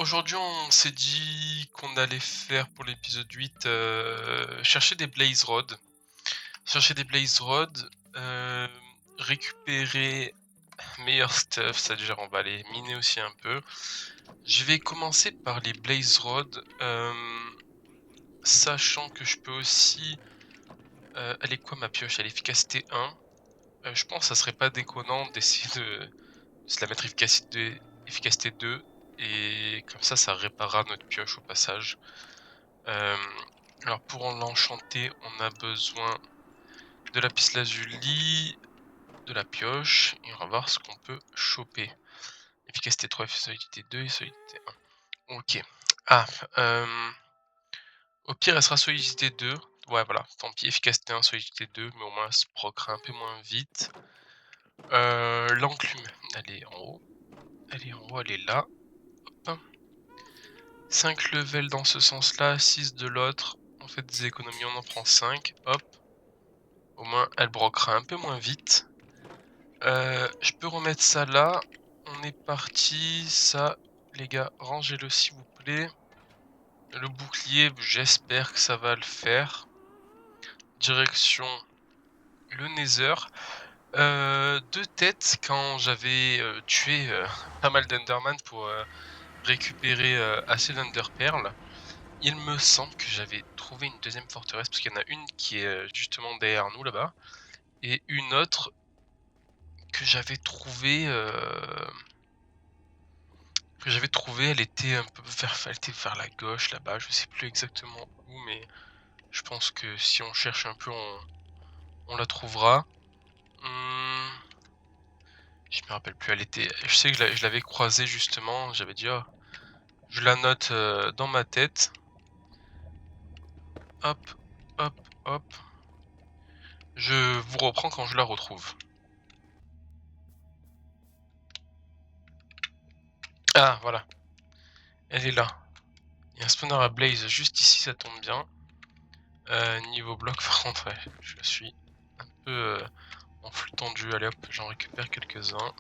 Aujourd'hui, on s'est dit qu'on allait faire pour l'épisode 8, chercher des Blaze Rods. Chercher des Blaze Rods, hem, récupérer meilleur stuff, c'est-à-dire on va aller miner aussi un peu. Je vais commencer par les Blaze Rods, sachant que je peux aussi, elle est quoi ma pioche? Elle est efficacité 1. Je pense que ça serait pas déconnant d'essayer de se la mettre efficacité 2 et comme ça réparera notre pioche au passage. Hem, alors pour l'enchanter, on a besoin de lapis-lazuli, de la pioche et on va voir ce qu'on peut choper. Efficacité 3, solidité 2 et solidité 1. OK. Ah, au pire, elle sera solidité 2. Ouais, voilà, tant pis, efficacité 1, solidité 2, mais au moins elle se procera un peu moins vite. L'enclume, elle est en haut. Elle est en haut, elle est là. Hop. 5 levels dans ce sens-là, 6 de l'autre. On fait des économies, on en prend 5. Hop. Au moins, elle broquera un peu moins vite. Je peux remettre ça là. On est parti. Ça, les gars, rangez-le s'il vous plaît. Le bouclier, j'espère que ça va le faire. Direction le Nether. De tête, quand j'avais tué pas mal d'Enderman pour récupérer assez d'Enderpearl, il me semble que j'avais trouvé une deuxième forteresse, parce qu'il y en a une qui est justement derrière nous là-bas, et une autre que j'avais trouvée, elle était un peu vers la gauche là-bas, je sais plus exactement où, mais je pense que si on cherche un peu, on la trouvera. Mmh, je me rappelle plus, je sais que je l'avais croisée justement, j'avais dit: «Oh, je la note, dans ma tête». Hop, hop, hop. Je vous reprends quand je la retrouve. Ah voilà, elle est là. Il y a un spawner à blaze juste ici, ça tombe bien. Niveau bloc, par contre, ouais, je suis un peu en flux tendu. Allez hop, j'en récupère quelques-uns.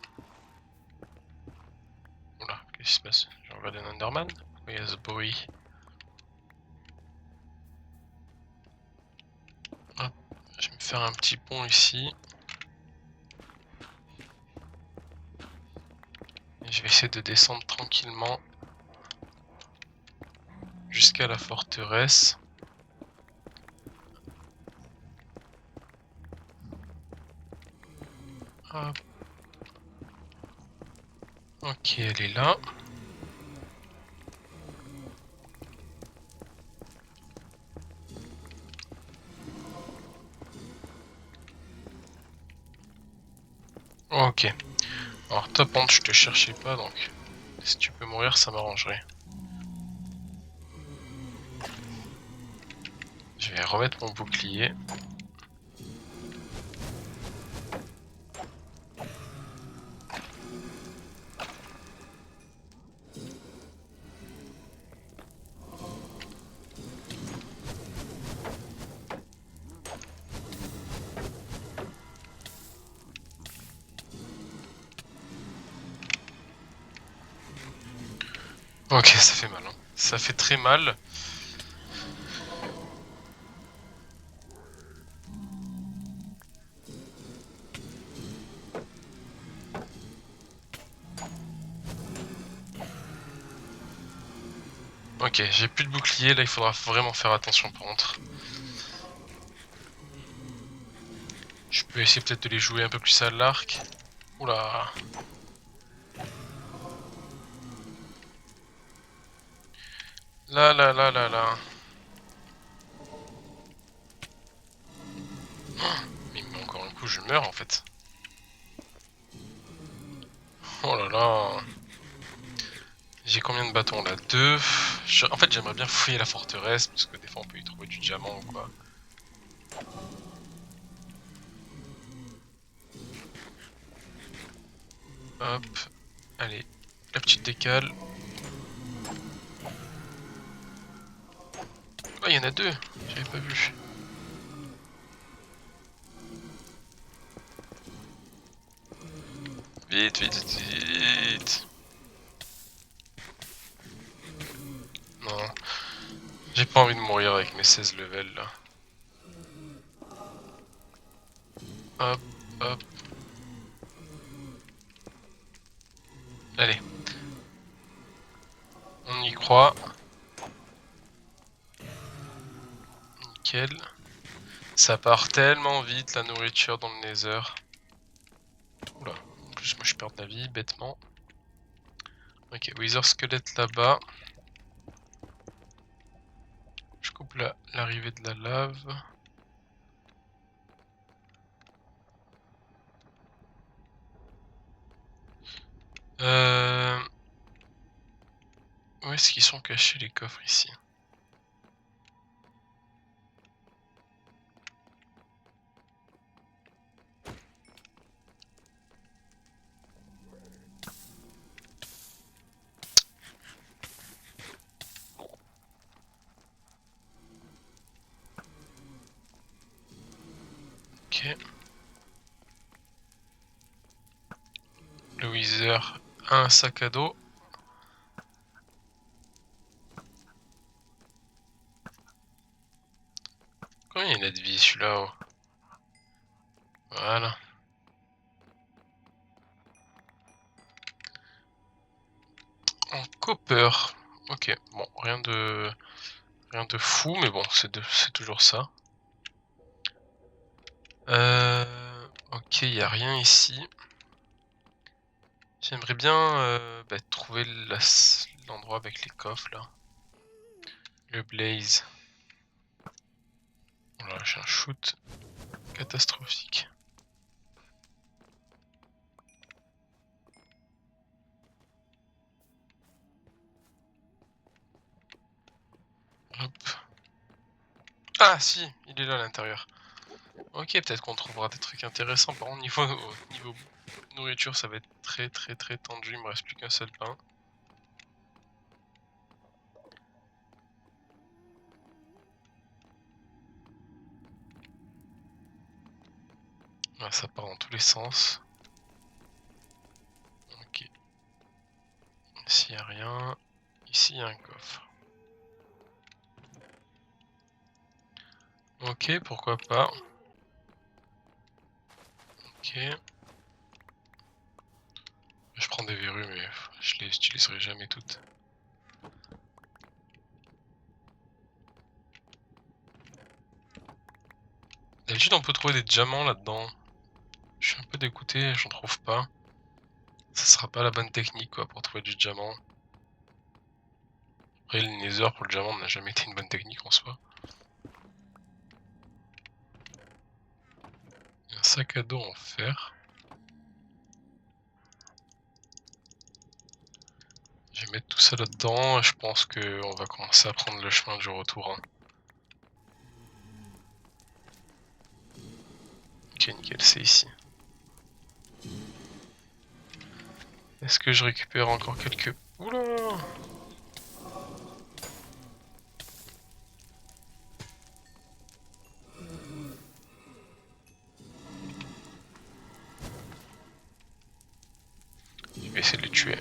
Oula, qu'est-ce qui se passe? J'ai regardé un Enderman? Oui, il y a ce bruit. Hop, je vais me faire un petit pont ici. Et je vais essayer de descendre tranquillement jusqu'à la forteresse. Hop. Ok, elle est là. Ok. Alors top Ant, je te cherchais pas, donc si tu peux mourir, ça m'arrangerait. Je vais remettre mon bouclier. Ok, ça fait mal, hein. Ça fait très mal. Ok, j'ai plus de bouclier, là il faudra vraiment faire attention par contre. Je peux essayer peut-être de les jouer un peu plus à l'arc. Oula. Là, là, là, là, là. Mais encore un coup, je meurs en fait. Oh là là. J'ai combien de bâtons là? 2. En fait, j'aimerais bien fouiller la forteresse, parce que des fois on peut y trouver du diamant ou quoi. Hop. Allez, la petite décale. Oh, il y en a 2. J'avais pas vu. Vite, vite, vite. Non, j'ai pas envie de mourir avec mes 16 levels là. Hop, hop. Allez. On y croit. Nickel. Ça part tellement vite la nourriture dans le Nether. Oula, en plus moi je perds de la vie bêtement. Ok, Wither squelette là-bas. Je coupe l'arrivée de la lave. Où est-ce qu'ils sont cachés les coffres ici? Ok. Le Wither a un sac à dos. Combien il a de vie celui-là? Oh. Voilà. En copper. Ok, bon, rien de fou, mais bon, c'est toujours ça. Ok, il n'y a rien ici. J'aimerais bien trouver l'endroit avec les coffres là. Le blaze. Voilà, j'ai un shoot catastrophique. Hop. Ah si, il est là à l'intérieur. Ok, peut-être qu'on trouvera des trucs intéressants. Par contre, niveau nourriture, ça va être très tendu. Il me reste plus qu'un seul pain. Là, ça part dans tous les sens. Ok. Ici, il n'y a rien. Ici, il y a un coffre. Ok, pourquoi pas. Ok. Je prends des verrues, mais je les utiliserai jamais toutes. D'habitude, on peut trouver des diamants là-dedans. Je suis un peu dégoûté, j'en trouve pas. Ça sera pas la bonne technique quoi pour trouver du diamant. Après, le nether pour le diamant n'a jamais été une bonne technique en soi. Un sac à dos en fer. Je vais mettre tout ça là-dedans et je pense qu'on va commencer à prendre le chemin du retour. Hein. Ok, nickel, c'est ici. Est-ce que je récupère encore quelques... Oula! Je vais essayer de les tuer.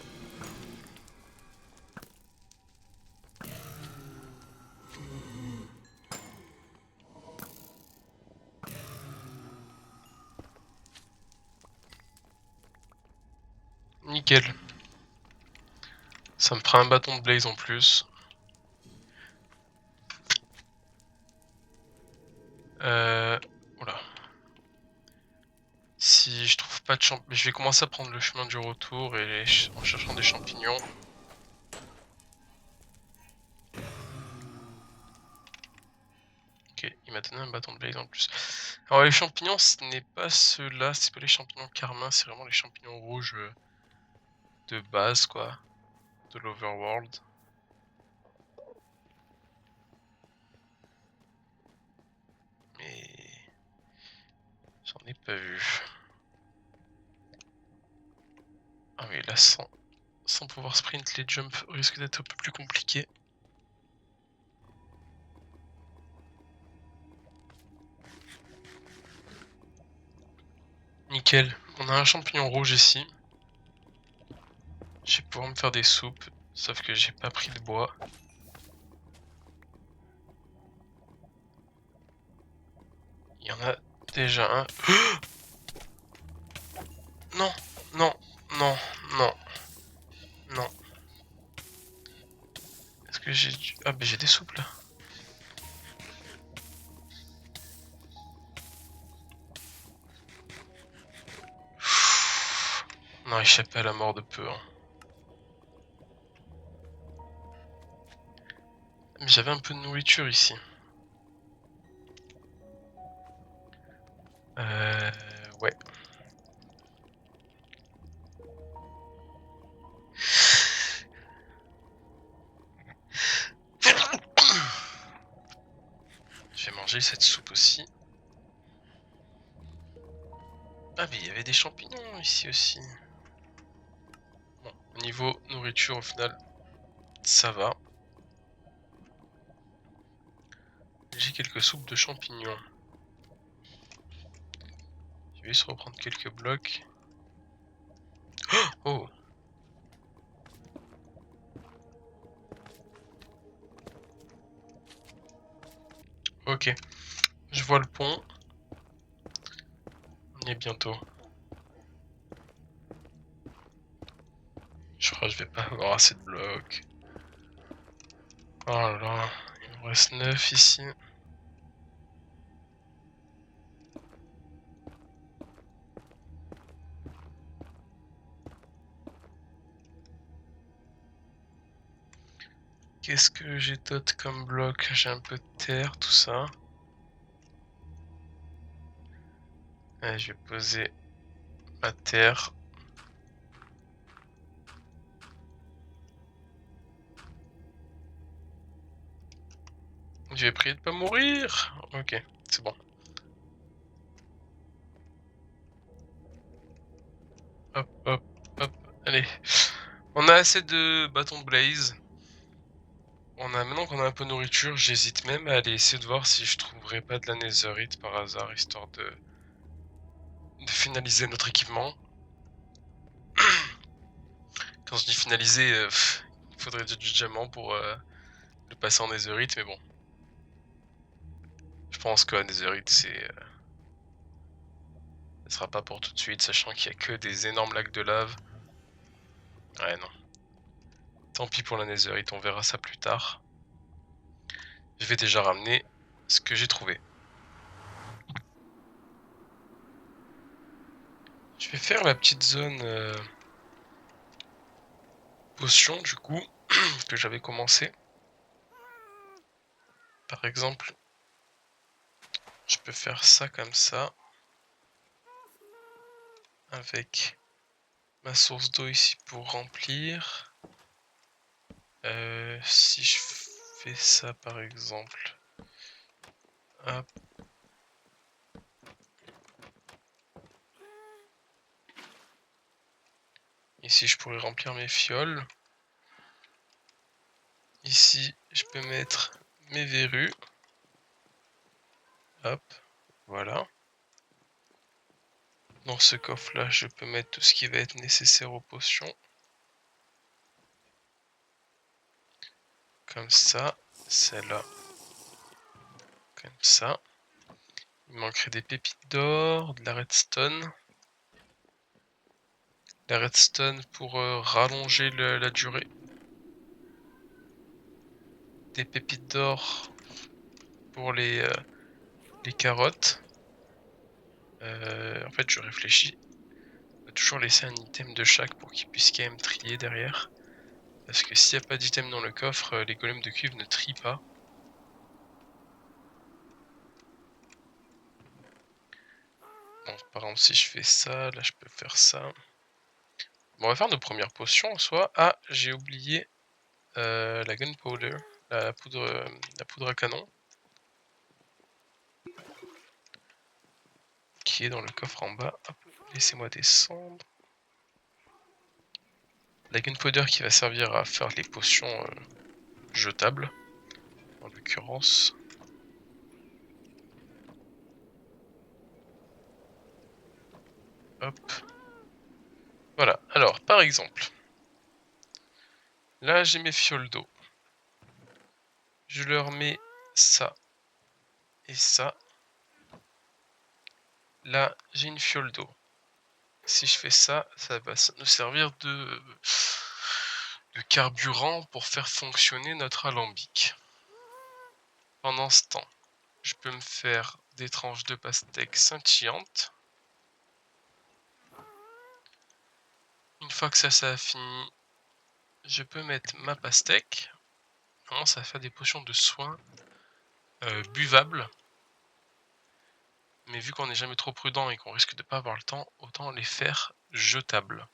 Nickel. Ça me fera un bâton de blaze en plus. Oula. Si je trouve pas de champignons, je vais commencer à prendre le chemin du retour et en cherchant des champignons. Ok, il m'a donné un bâton de blaze en plus. Alors les champignons, ce n'est pas ceux-là, c'est pas les champignons carmin, c'est vraiment les champignons rouges de base quoi, de l'overworld. Mais j'en ai pas vu. Ah oui, là sans pouvoir sprint, les jumps risquent d'être un peu plus compliqués. Nickel, on a un champignon rouge ici. Je vais pouvoir me faire des soupes, sauf que j'ai pas pris de bois. y en a déjà un. Non, non, non, non, non. Est-ce que j'ai du... Ah bah j'ai des soupes là. Non, échappé à la mort de peu. Hein. Mais j'avais un peu de nourriture ici. Ouais. Je vais manger cette soupe aussi. Ah mais il y avait des champignons ici aussi. Bon, au niveau nourriture au final, ça va. J'ai quelques soupes de champignons. Je vais juste reprendre quelques blocs. Oh! Ok, je vois le pont. On y est bientôt. Je crois que je vais pas avoir assez de blocs. Oh là là, il me reste 9 ici. Qu'est-ce que j'ai d'autre comme bloc? J'ai un peu de terre, tout ça. Allez, je vais poser ma terre. Je vais prier de pas mourir. Ok, c'est bon. Hop, hop, hop. Allez. On a assez de bâtons de blaze. Maintenant qu'on a un peu de nourriture, j'hésite même à aller essayer de voir si je trouverais pas de la netherite par hasard, histoire de finaliser notre équipement. Quand je dis finaliser, il faudrait du diamant pour le passer en netherite, mais bon. Je pense que la netherite, ce sera pas pour tout de suite, sachant qu'il y a que des énormes lacs de lave. Ouais, non. Tant pis pour la netherite, on verra ça plus tard. Je vais déjà ramener ce que j'ai trouvé. Je vais faire la petite zone potion du coup que j'avais commencé. Par exemple, je peux faire ça comme ça avec ma source d'eau ici pour remplir. Si je fais ça par exemple, hop. Ici je pourrais remplir mes fioles. Ici je peux mettre mes verrues. Hop, voilà. Dans ce coffre là je peux mettre tout ce qui va être nécessaire aux potions. Comme ça, celle-là. Comme ça. Il manquerait des pépites d'or, de la redstone. La redstone pour rallonger la durée. Des pépites d'or pour les carottes. En fait, je réfléchis. On va toujours laisser un item de chaque pour qu'ils puissent quand même trier derrière. Parce que s'il n'y a pas d'item dans le coffre, les golems de cuivre ne trient pas. Donc, par exemple, si je fais ça, là je peux faire ça. Bon, on va faire nos premières potions en soi. Ah, j'ai oublié la gunpowder, la poudre à canon. Qui est dans le coffre en bas. Laissez-moi descendre. La gunpowder qui va servir à faire les potions jetables, en l'occurrence. Hop. Voilà, alors par exemple, là j'ai mes fioles d'eau. Je leur mets ça et ça. Là, j'ai une fiole d'eau. Si je fais ça, ça va nous servir de carburant pour faire fonctionner notre alambic. Pendant ce temps, je peux me faire des tranches de pastèque scintillantes. Une fois que ça a fini, je peux mettre ma pastèque. On commence à faire des potions de soins buvables. Mais vu qu'on n'est jamais trop prudent et qu'on risque de pas avoir le temps, autant les faire jetables.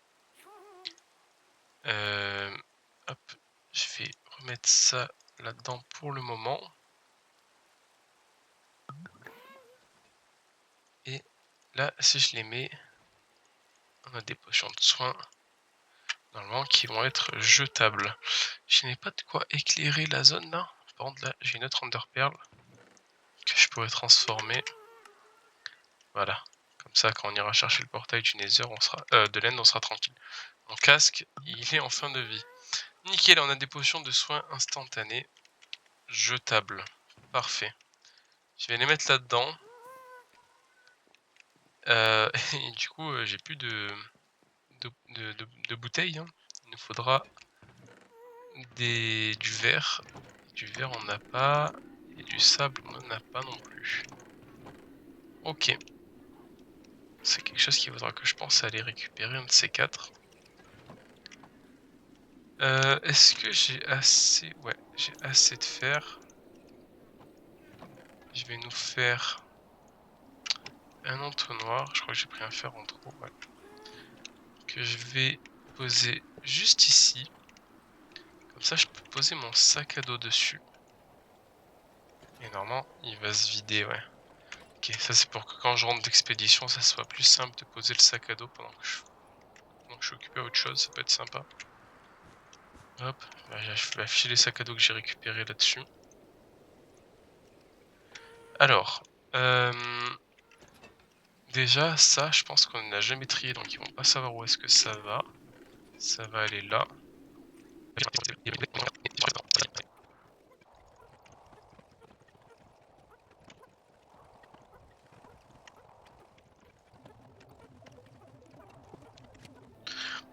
Hop, je vais remettre ça là-dedans pour le moment. Et là, si je les mets, on a des potions de soins, normalement, qui vont être jetables. Je n'ai pas de quoi éclairer la zone là. Par contre, là, j'ai une autre Ender Pearl que je pourrais transformer. Voilà. Comme ça, quand on ira chercher le portail du Nether, on sera, de l'End, on sera tranquille. Mon casque, il est en fin de vie. Nickel, on a des potions de soins instantanés jetables. Parfait. Je vais les mettre là-dedans. Et du coup, j'ai plus de bouteilles. Hein. Il nous faudra du verre. Du verre, on n'a pas. Et du sable, on n'en a pas non plus. Ok. C'est quelque chose qu'il faudra que je pense à aller récupérer, un de ces quatre. Est-ce que j'ai assez... Ouais, j'ai assez de fer. Je vais nous faire un entonnoir. Je crois que j'ai pris un fer en trop. Ouais. Que je vais poser juste ici. Comme ça, je peux poser mon sac à dos dessus. Et normalement, il va se vider, ouais. Ok, ça c'est pour que quand je rentre d'expédition, ça soit plus simple de poser le sac à dos pendant que je suis occupé à autre chose. Ça peut être sympa. Hop, bah, je vais afficher les sacs à dos que j'ai récupérés là-dessus. Alors, déjà, ça, je pense qu'on n'a jamais trié, donc ils vont pas savoir où est-ce que ça va. Ça va aller là.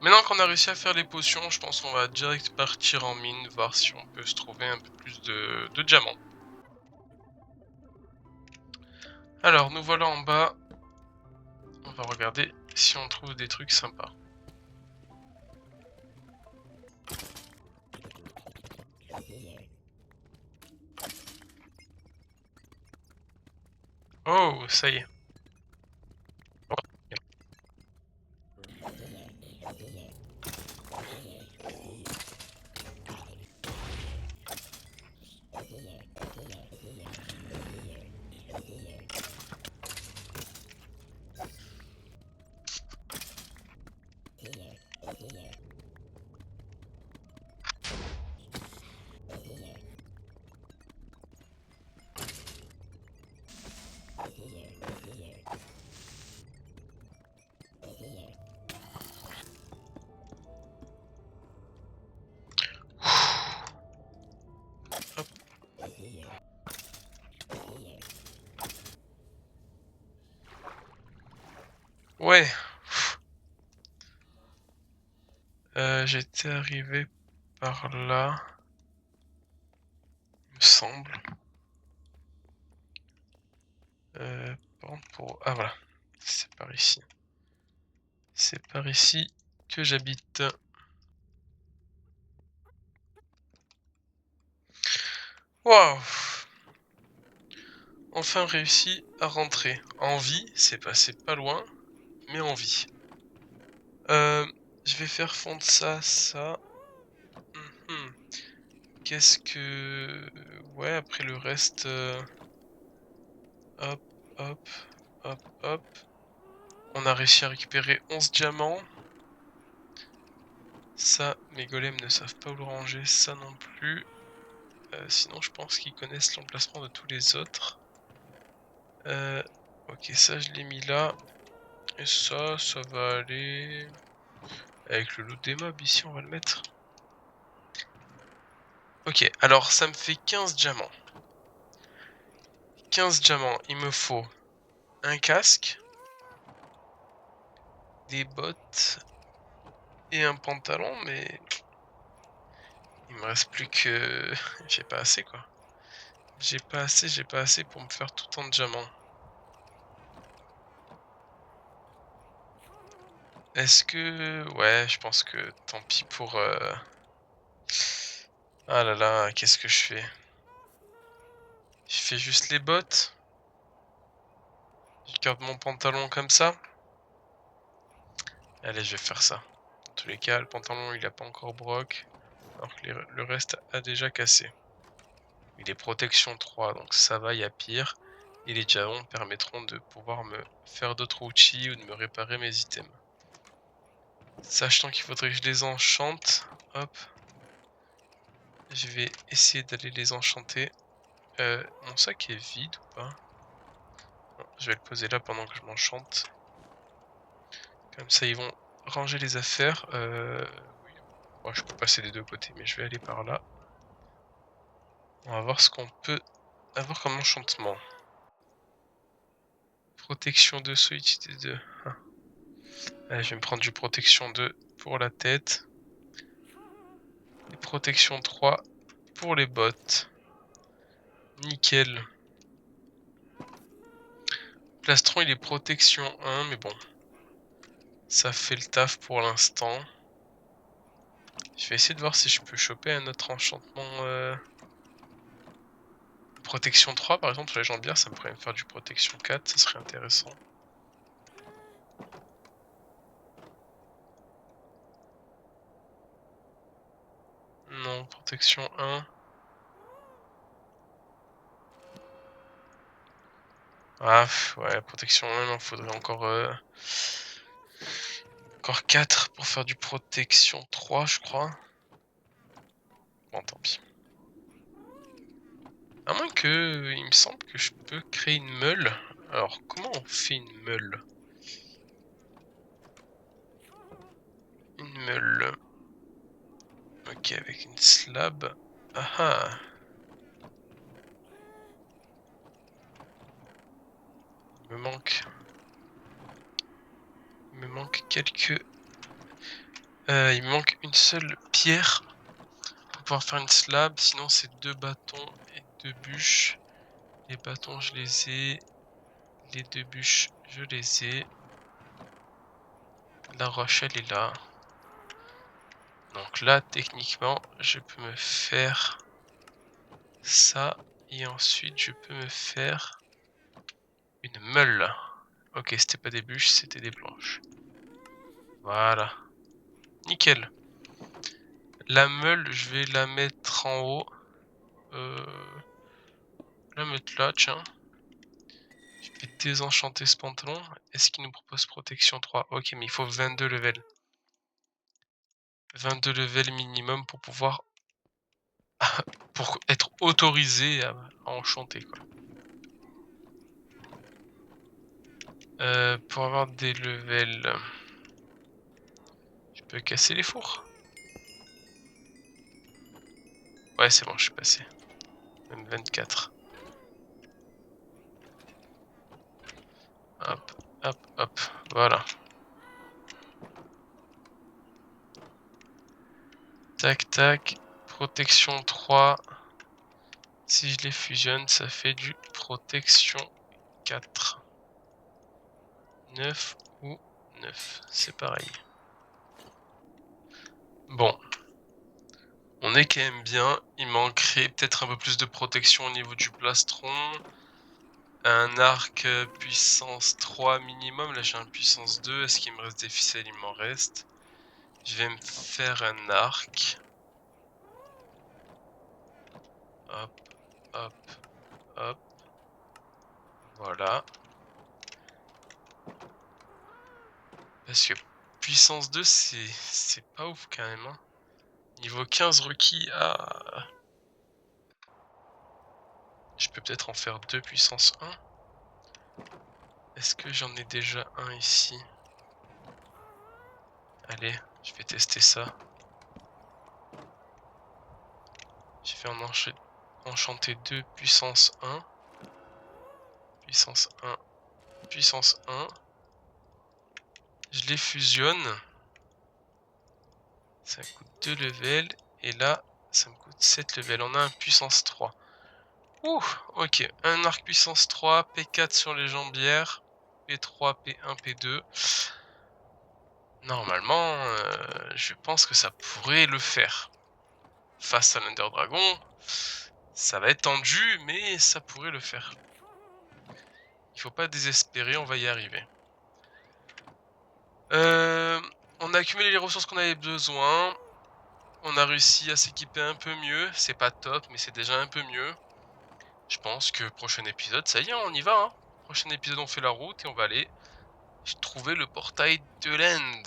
Maintenant qu'on a réussi à faire les potions, je pense qu'on va direct partir en mine, voir si on peut se trouver un peu plus de diamants. Alors, nous voilà en bas. On va regarder si on trouve des trucs sympas. Oh, ça y est. Hop. Ouais. J'étais arrivé par là. Il me semble. Par contre, pour... Ah voilà. C'est par ici. C'est par ici que j'habite. Waouh! Enfin réussi à rentrer. En vie, c'est passé pas loin, mais en vie. Je vais faire fondre ça. Mhm. Qu'est-ce que... Ouais, après le reste... Hop, hop, hop, hop. On a réussi à récupérer 11 diamants. Ça, mes golems ne savent pas où le ranger, ça non plus. Sinon, je pense qu'ils connaissent l'emplacement de tous les autres. Ok, ça je l'ai mis là. Et ça va aller... Avec le loot des mobs ici, on va le mettre. Ok, alors ça me fait 15 diamants. 15 diamants, il me faut un casque. des bottes et un pantalon, mais il me reste plus que j'ai pas assez quoi. J'ai pas assez pour me faire tout en diamant. Est-ce que ouais, je pense que tant pis pour, ah là là, qu'est-ce que je fais? Je fais juste les bottes? Je garde mon pantalon comme ça? Allez, je vais faire ça. Dans tous les cas, le pantalon, il a pas encore broc, alors que le reste a déjà cassé. Il est protection 3, donc ça va, il y a pire. Et les diamants permettront de pouvoir me faire d'autres outils ou de me réparer mes items. Sachant qu'il faudrait que je les enchante. Hop. Je vais essayer d'aller les enchanter. Mon sac est vide ou pas? Non, je vais le poser là pendant que je m'enchante. Comme ça, ils vont ranger les affaires. Oui. Bon, je peux passer des deux côtés, mais je vais aller par là. On va voir ce qu'on peut avoir comme enchantement. Protection 2, solidité 2. Ah. Allez, je vais me prendre du protection 2 pour la tête. Et protection 3 pour les bottes. Nickel. Plastron, il est protection 1, mais bon. Ça fait le taf pour l'instant. Je vais essayer de voir si je peux choper un autre enchantement. Protection 3 par exemple sur les jambières, ça me pourrait me faire du protection 4, ça serait intéressant. Non, protection 1. Ah ouais, protection 1, il m'en faudrait encore 4 pour faire du protection 3 je crois. Bon tant pis. À moins que il me semble que je peux créer une meule. Alors comment on fait une meule? Une meule. Ok, avec une slab. Ah ah. Il me manque. Il me manque quelques. Il me manque une seule pierre pour pouvoir faire une slab. Sinon c'est 2 bâtons et 2 bûches. Les bâtons je les ai. Les 2 bûches je les ai. La roche elle est là. Donc là techniquement je peux me faire ça. Et ensuite je peux me faire une meule. Ok, c'était pas des bûches, c'était des planches. Voilà. Nickel. La meule, je vais la mettre en haut. La mettre là, tiens. Je vais désenchanter ce pantalon. Est-ce qu'il nous propose protection 3? Ok, mais il faut 22 levels. 22 levels minimum pour pouvoir... pour être autorisé à enchanter, quoi. Pour avoir des levels... Je peux casser les fours? Ouais, c'est bon, je suis passé. Même 24. Hop, hop, hop, voilà. Tac, tac. Protection 3. Si je les fusionne, ça fait du protection 4. 9 ou 9, c'est pareil. Bon. On est quand même bien. Il manquerait peut-être un peu plus de protection au niveau du plastron. Un arc puissance 3 minimum. Là j'ai un puissance 2. Est-ce qu'il me reste des ficelles? Il m'en reste. Je vais me faire un arc. Hop, hop, hop. Voilà. Parce que puissance 2 c'est pas ouf quand même. Hein. Niveau 15 requis. Ah. Je peux peut-être en faire 2 puissance 1. Est-ce que j'en ai déjà un ici? Allez, je vais tester ça. Je vais en enchanter 2 puissance 1. Puissance 1. Puissance 1. Je les fusionne. Ça me coûte 2 levels. Et là, ça me coûte 7 levels. On a un puissance 3. Ouh, ok. Un arc puissance 3, P4 sur les jambières, P3, P1, P2. Normalement, je pense que ça pourrait le faire. Face à l'Under Dragon, ça va être tendu, mais ça pourrait le faire. Il faut pas désespérer, on va y arriver. On a accumulé les ressources qu'on avait besoin. On a réussi à s'équiper un peu mieux. C'est pas top, mais c'est déjà un peu mieux. Je pense que prochain épisode, ça y est, on y va. Hein. Prochain épisode, on fait la route et on va aller trouver le portail de l'End.